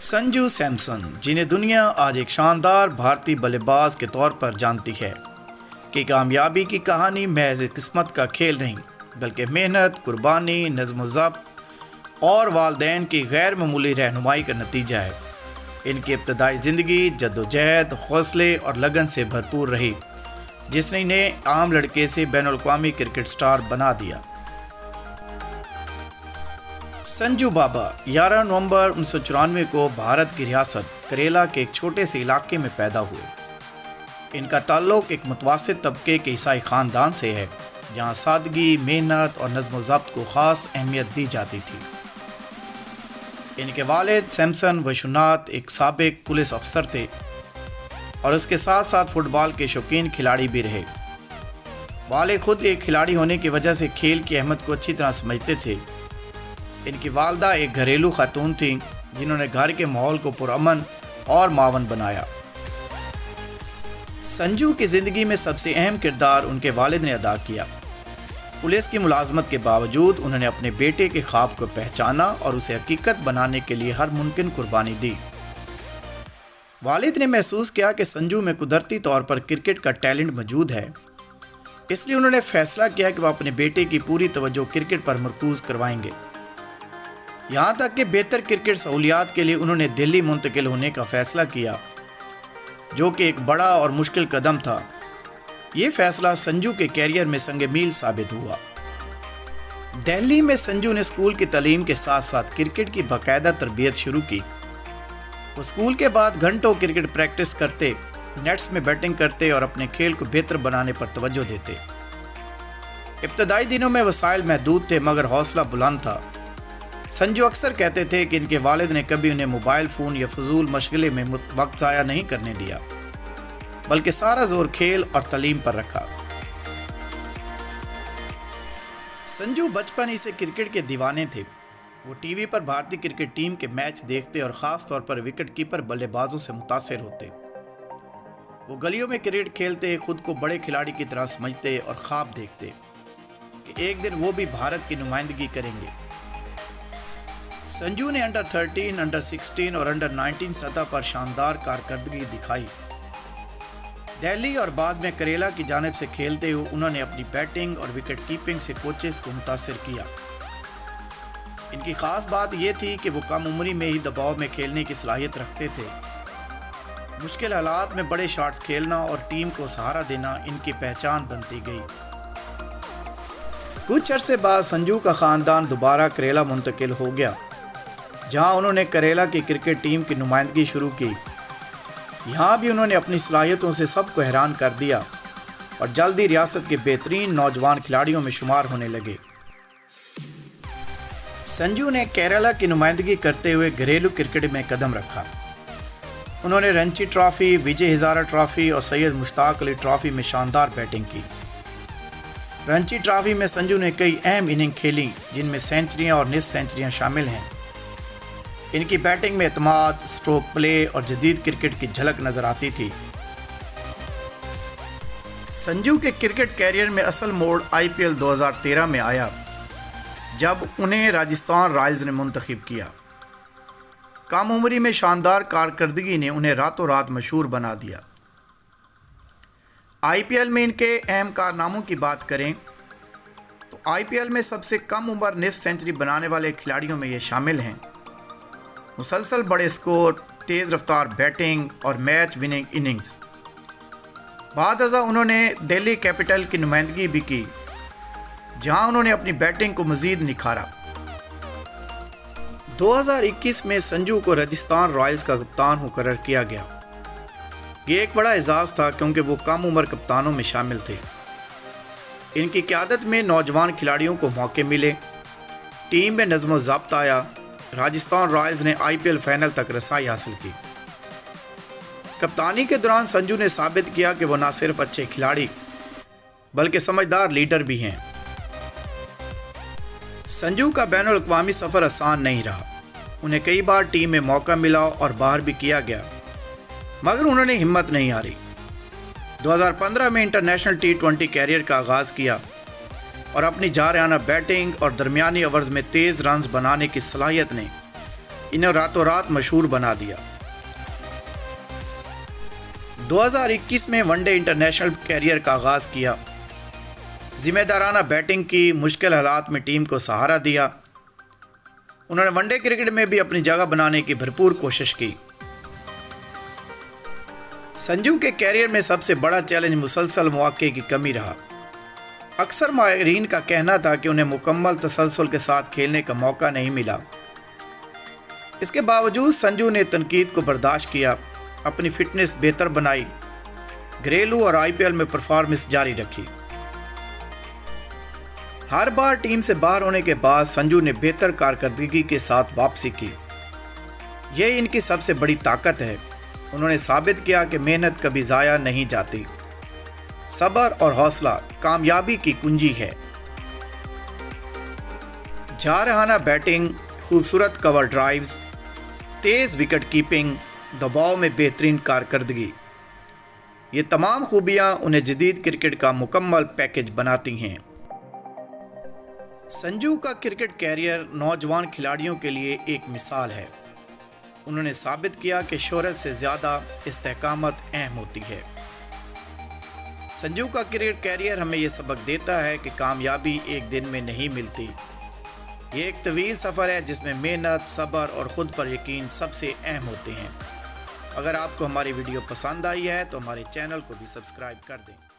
संजू सैमसन, जिन्हें दुनिया आज एक शानदार भारतीय बल्लेबाज के तौर पर जानती है, कि कामयाबी की कहानी महज किस्मत का खेल नहीं बल्कि मेहनत, कुर्बानी, नज़्म-ओ-ज़ब्त और वालिदैन की गैर मामूली रहनुमाई का नतीजा है। इनकी इब्तदाई ज़िंदगी जद्दोजहद, हौसले और लगन से भरपूर रही, जिसने इन्हें आम लड़के से बैनुल-अक़वामी क्रिकेट स्टार बना दिया। संजू बाबा 11 नवंबर 1994 को भारत की रियासत करेला के एक छोटे से इलाके में पैदा हुए। इनका ताल्लुक़ एक मुतवस्सित तबके के ईसाई ख़ानदान से है, जहाँ सादगी, मेहनत और नज़्म-ओ-ज़ब्त को ख़ास अहमियत दी जाती थी। इनके वालिद सैमसन विश्वनाथ एक साबिक पुलिस अफसर थे और उसके साथ साथ फुटबॉल के शौकीन खिलाड़ी भी रहे। वालिद खुद एक खिलाड़ी होने की वजह से खेल की अहमियत को अच्छी तरह समझते थे। इनकी वालदा एक घरेलू खातून थीं, जिन्होंने घर के माहौल को पुरअमन और मावन बनाया। संजू की ज़िंदगी में सबसे अहम किरदार उनके वालिद ने अदा किया। पुलिस की मुलाजमत के बावजूद उन्होंने अपने बेटे के ख्वाब को पहचाना और उसे हकीकत बनाने के लिए हर मुमकिन कुर्बानी दी। वालिद ने महसूस किया कि संजू में कुदरती तौर पर क्रिकेट का टैलेंट मौजूद है, इसलिए उन्होंने फैसला किया कि वह अपने बेटे की पूरी तवज्जो क्रिकेट पर मरकूज़ करवाएंगे। यहाँ तक कि बेहतर क्रिकेट सहूलियात के लिए उन्होंने दिल्ली मुंतकिल होने का फ़ैसला किया, जो कि एक बड़ा और मुश्किल कदम था। ये फ़ैसला संजू के कैरियर में संग मील साबित हुआ। दिल्ली में संजू ने स्कूल की तालीम के साथ साथ क्रिकेट की बाकायदा तरबियत शुरू की। वो स्कूल के बाद घंटों क्रिकेट प्रैक्टिस करते, नेट्स में बैटिंग करते और अपने खेल को बेहतर बनाने पर तवज्जो देते। इब्तदाई दिनों में वसाइल महदूद थे, मगर हौसला बुलंद था। संजू अक्सर कहते थे कि इनके वालिद ने कभी उन्हें मोबाइल फ़ोन या फजूल मशगले में वक्त ज़ाया नहीं करने दिया, बल्कि सारा जोर खेल और तालीम पर रखा। संजू बचपन ही से क्रिकेट के दीवाने थे। वो टीवी पर भारतीय क्रिकेट टीम के मैच देखते और ख़ास तौर पर विकेट कीपर बल्लेबाजों से मुतासिर होते। वो गलियों में क्रिकेट खेलते, खुद को बड़े खिलाड़ी की तरह समझते और ख्वाब देखते कि एक दिन वो भी भारत की नुमाइंदगी करेंगे। संजू ने अंडर 13, अंडर 16 और अंडर 19 सतह पर शानदार कारकर्दगी दिखाई। दिल्ली और बाद में करेला की जानिब से खेलते हुए उन्होंने अपनी बैटिंग और विकेट कीपिंग से कोचेस को मुतासिर किया। इनकी ख़ास बात यह थी कि वो कम उम्री में ही दबाव में खेलने की सलाहियत रखते थे। मुश्किल हालात में बड़े शॉट्स खेलना और टीम को सहारा देना इनकी पहचान बनती गई। कुछ अरसे बाद संजू का ख़ानदान दोबारा करेला मुंतकिल हो गया, जहां उन्होंने करेला की क्रिकेट टीम की नुमाइंदगी शुरू की। यहाँ भी उन्होंने अपनी सलाहियतों से सबको हैरान कर दिया और जल्द ही रियासत के बेहतरीन नौजवान खिलाड़ियों में शुमार होने लगे। संजू ने केरला की नुमाइंदगी करते हुए घरेलू क्रिकेट में कदम रखा। उन्होंने रणजी ट्रॉफ़ी, विजय हज़ारा ट्रॉफ़ी और सैयद मुश्ताक अली ट्रॉफ़ी में शानदार बैटिंग की। रणजी ट्रॉफ़ी में संजू ने कई अहम इनिंग खेली, जिनमें सेंचुरियाँ और निस सेंचुरियाँ शामिल हैं। इनकी बैटिंग में एतमाद, स्ट्रोक प्ले और जदीद क्रिकेट की झलक नजर आती थी। संजू के क्रिकेट कैरियर में असल मोड़ IPL 2013 में आया, जब उन्हें राजस्थान रॉयल्स ने मुंतखब किया। कम उम्री में शानदार कारकर्दगी ने उन्हें रातों रात मशहूर बना दिया। IPL में इनके अहम कारनामों की बात करें तो IPL में सबसे कम उम्र निस्फ सेंचुरी बनाने वाले खिलाड़ियों में ये शामिल हैं। मुसलसल बड़े स्कोर, तेज़ रफ्तार बैटिंग और मैच विनिंग इनिंग्स। बाद अज़ा उन्होंने दिल्ली कैपिटल की नुमाइंदगी भी की, जहां उन्होंने अपनी बैटिंग को मज़ीद निखारा। 2021 में संजू को राजस्थान रॉयल्स का कप्तान मुकर्रर किया गया। ये एक बड़ा एजाज़ था, क्योंकि वो कम उम्र कप्तानों में शामिल थे। इनकी क़यादत में नौजवान खिलाड़ियों को मौके मिले, टीम में नज़्म-ओ-ज़ब्त आया। राजस्थान रॉयल्स ने IPL फाइनल तक रसाई हासिल की। कप्तानी के दौरान संजू ने साबित किया कि वो न सिर्फ अच्छे खिलाड़ी बल्कि समझदार लीडर भी हैं। संजू का बैनुल-अक़वामी सफ़र आसान नहीं रहा। उन्हें कई बार टीम में मौका मिला और बाहर भी किया गया, मगर उन्होंने हिम्मत नहीं हारी। 2015 में इंटरनेशनल T20 कैरियर का आगाज़ किया और अपनी जारहाना बैटिंग और दरमियानी ओवर्स में तेज़ रन्स बनाने की सलाहियत ने انہیں راتوں رات مشہور بنا دیا۔ 2021 میں ون ڈے انٹرنیشنل کیریئر کا آغاز کیا۔ ذمہ دارانہ بیٹنگ کی، مشکل حالات میں ٹیم کو سہارا دیا۔ انہوں نے ون ڈے کرکٹ میں بھی اپنی جگہ بنانے کی بھرپور کوشش کی۔ سنجو کے کیریئر میں سب سے بڑا چیلنج مسلسل مواقع کی کمی رہا۔ اکثر ماہرین کا کہنا تھا کہ انہیں مکمل تسلسل کے ساتھ کھیلنے کا موقع نہیں ملا۔ اس کے باوجود سنجو نے تنقید کو برداشت کیا، اپنی فٹنس بہتر بنائی، گھریلو اور آئی پی ایل میں پرفارمنس جاری رکھی۔ ہر بار ٹیم سے باہر ہونے کے بعد سنجو نے بہتر کارکردگی کے ساتھ واپسی کی۔ یہ ان کی سب سے بڑی طاقت ہے۔ انہوں نے ثابت کیا کہ محنت کبھی ضائع نہیں جاتی۔ صبر اور حوصلہ کامیابی کی کنجی ہے۔ جارحانہ بیٹنگ، خوبصورت کور ڈرائیوز، تیز وکٹ کیپنگ، دباؤ میں بہترین کارکردگی، یہ تمام خوبیاں انہیں جدید کرکٹ کا مکمل پیکج بناتی ہیں۔ سنجو کا کرکٹ کیریئر نوجوان کھلاڑیوں کے لیے ایک مثال ہے۔ انہوں نے ثابت کیا کہ شہرت سے زیادہ استحکامت اہم ہوتی ہے۔ سنجو کا کرکٹ کیریئر ہمیں یہ سبق دیتا ہے کہ کامیابی ایک دن میں نہیں ملتی۔ یہ ایک طویل سفر ہے جس میں محنت، صبر اور خود پر یقین سب سے اہم ہوتے ہیں۔ اگر آپ کو ہماری ویڈیو پسند آئی ہے تو ہمارے چینل کو بھی سبسکرائب کر دیں۔